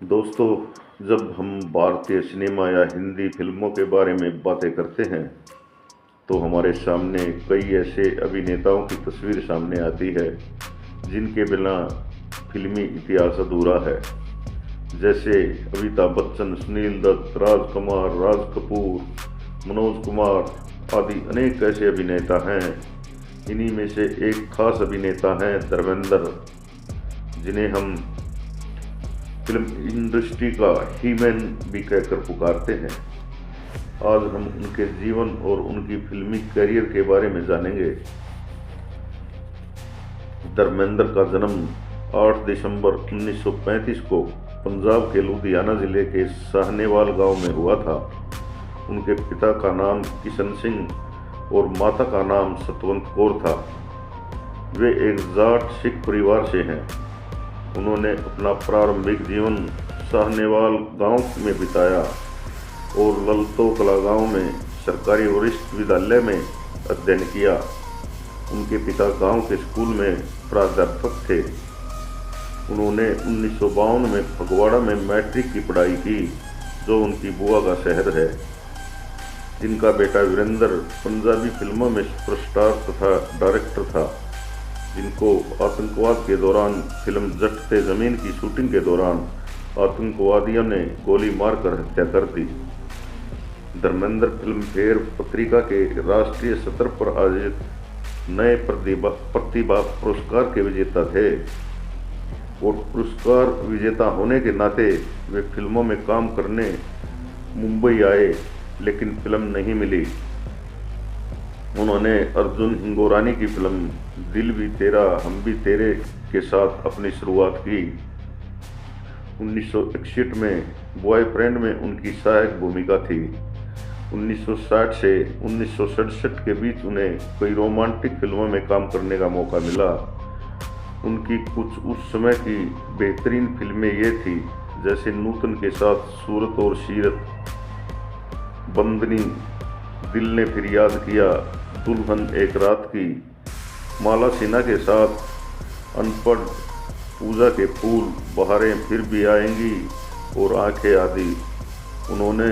दोस्तों, जब हम भारतीय सिनेमा या हिंदी फिल्मों के बारे में बातें करते हैं, तो हमारे सामने कई ऐसे अभिनेताओं की तस्वीर सामने आती है, जिनके बिना फिल्मी इतिहास अधूरा है। जैसे अमिताभ बच्चन, सुनील दत्त, राजकुमार, राज कपूर, मनोज कुमार आदि अनेक ऐसे अभिनेता हैं। इन्हीं में से एक खास अभिनेता हैं धर्मेंद्र, जिन्हें हम फिल्म इंडस्ट्री का हीमैन भी कहकर पुकारते हैं। आज हम उनके जीवन और उनकी फिल्मी करियर के बारे में जानेंगे। धर्मेंद्र का जन्म 8 दिसंबर 1935 को पंजाब के लुधियाना जिले के साहनेवाल गांव में हुआ था। उनके पिता का नाम किशन सिंह और माता का नाम सतवंत कौर था। वे एक जाट सिख परिवार से हैं। उन्होंने अपना प्रारंभिक जीवन साहनेवाल गांव में बिताया और ललतो कला गांव में सरकारी वरिष्ठ विद्यालय में अध्ययन किया। उनके पिता गांव के स्कूल में प्राध्यापक थे। उन्होंने 1952 में फगवाड़ा में मैट्रिक की पढ़ाई की, जो उनकी बुआ का शहर है। जिनका बेटा वीरेंद्र पंजाबी फिल्मों में सुपरस्टार तथा डायरेक्टर था, जिनको आतंकवाद के दौरान फिल्म जट से ज़मीन की शूटिंग के दौरान आतंकवादियों ने गोली मारकर हत्या कर दी। धर्मेंद्र फिल्म फेयर पत्रिका के राष्ट्रीय स्तर पर आयोजित नए प्रतिभा पुरस्कार के विजेता थे और पुरस्कार विजेता होने के नाते वे फिल्मों में काम करने मुंबई आए, लेकिन फिल्म नहीं मिली। उन्होंने अर्जुन हिंगोरानी की फिल्म दिल भी तेरा हम भी तेरे के साथ अपनी शुरुआत की। 1961 में बॉयफ्रेंड में उनकी सहायक भूमिका थी। 1960 से 1967 के बीच उन्हें कई रोमांटिक फिल्मों में काम करने का मौका मिला। उनकी कुछ उस समय की बेहतरीन फिल्में ये थी, जैसे नूतन के साथ सूरत और सीरत, बंदनी, दिल ने फिर याद किया, दुल्हन एक रात की, माला सिन्हा के साथ अनपढ़, पूजा के फूल, बहारें फिर भी आएंगी और आंखें आदि। उन्होंने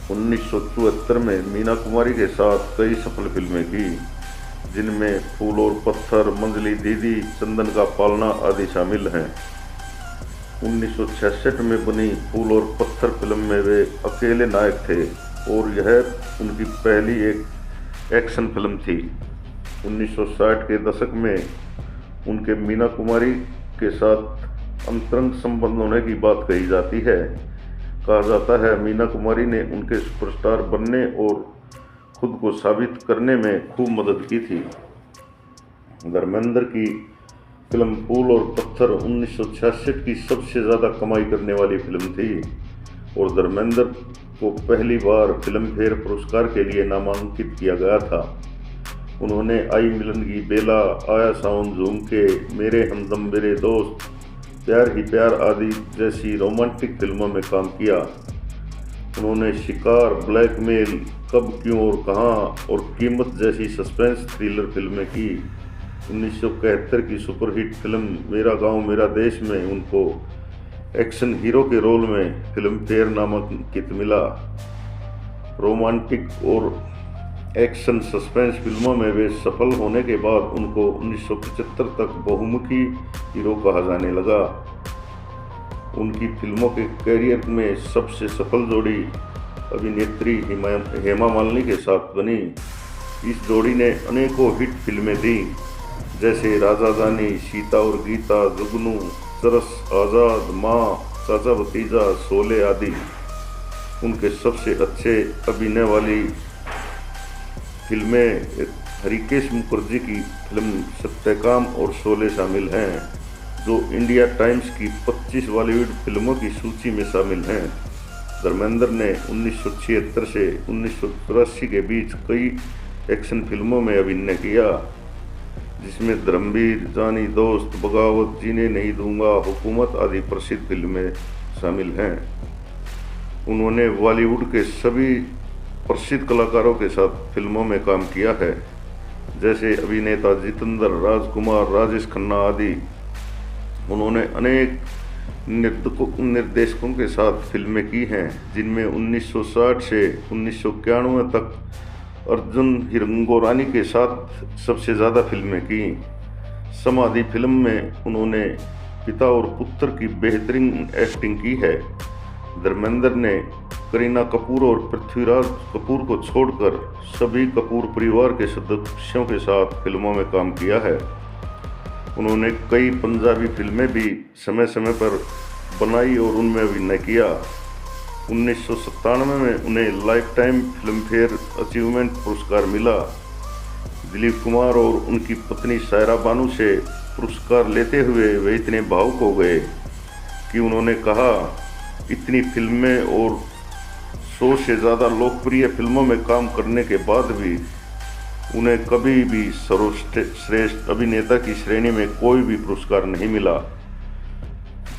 1974 में मीना कुमारी के साथ कई सफल फिल्में की, जिनमें फूल और पत्थर, मंजली दीदी, चंदन का पालना आदि शामिल हैं। 1966 में बनी फूल और पत्थर फिल्म में वे अकेले नायक थे और यह उनकी पहली एक एक्शन फिल्म थी। 1960 के दशक में उनके मीना कुमारी के साथ अंतरंग संबंध होने की बात कही जाती है। कहा जाता है मीना कुमारी ने उनके सुपरस्टार बनने और खुद को साबित करने में खूब मदद की थी। धर्मेंद्र की फिल्म फूल और पत्थर 1966 की सबसे ज़्यादा कमाई करने वाली फिल्म थी और धर्मेंद्र को पहली बार फिल्म फेयर पुरस्कार के लिए नामांकित किया गया था। उन्होंने आई मिलन की बेला, आया सावन झूमके, मेरे हमदम मेरे दोस्त, प्यार ही प्यार आदि जैसी रोमांटिक फिल्मों में काम किया। उन्होंने शिकार, ब्लैकमेल, कब, क्यों और कहां और कीमत जैसी सस्पेंस थ्रिलर फिल्में की। 1971 की सुपरहिट फिल्म मेरा गांव मेरा देश में उनको एक्शन हीरो के रोल में फिल्म फेयर नामांकित मिला। रोमांटिक और एक्शन सस्पेंस फिल्मों में वे सफल होने के बाद उनको 1975 तक बहुमुखी हीरो कहा जाने लगा। उनकी फिल्मों के करियर में सबसे सफल जोड़ी अभिनेत्री हेमा मालिनी के साथ बनी। इस जोड़ी ने अनेकों हिट फिल्में दी, जैसे राजा जानी, सीता और गीता, जुगनू, चरस, आज़ाद, माँ, चाचा भतीजा, शोले आदि। उनके सबसे अच्छे अभिनय वाली फिल्में हरिकेश मुखर्जी की फिल्म सत्यकाम और शोले शामिल हैं, जो इंडिया टाइम्स की 25 बॉलीवुड फिल्मों की सूची में शामिल हैं। धर्मेंद्र ने 1976 से 1984 के बीच कई एक्शन फिल्मों में अभिनय किया, जिसमें धर्मवीर, जानी, दोस्त, बगावत, जीने नहीं दूंगा, हुकूमत आदि प्रसिद्ध फिल्में शामिल हैं। उन्होंने बॉलीवुड के सभी प्रसिद्ध कलाकारों के साथ फिल्मों में काम किया है, जैसे अभिनेता जितेंद्र, राजकुमार, राजेश खन्ना आदि। उन्होंने अनेक निर्देशकों के साथ फिल्में की हैं, जिनमें 1960 से 1991 तक अर्जुन हिरंगोरानी के साथ सबसे ज़्यादा फिल्में की। समाधि फिल्म में उन्होंने पिता और पुत्र की बेहतरीन एक्टिंग की है। धर्मेंद्र ने करीना कपूर और पृथ्वीराज कपूर को छोड़कर सभी कपूर परिवार के सदस्यों के साथ फिल्मों में काम किया है। उन्होंने कई पंजाबी फिल्में भी समय समय पर बनाई और उनमें अभिनय किया। 1997 में उन्हें life time film fair achievement पुरस्कार मिला। दिलीप कुमार और उनकी पत्नी सायरा बानू से पुरस्कार लेते हुए वे इतने भावुक हो गए कि उन्होंने कहा, इतनी फिल्में और 100 से ज़्यादा लोकप्रिय फिल्मों में काम करने के बाद भी उन्हें कभी भी सर्वश्रेष्ठ अभिनेता की श्रेणी में कोई भी पुरस्कार नहीं मिला।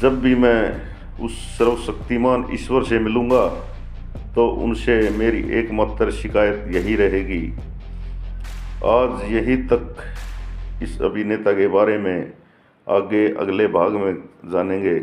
जब भी मैं उस सर्वशक्तिमान ईश्वर से मिलूँगा तो उनसे मेरी एकमात्र शिकायत यही रहेगी। आज यही तक इस अभिनेता के बारे में आगे अगले भाग में जानेंगे।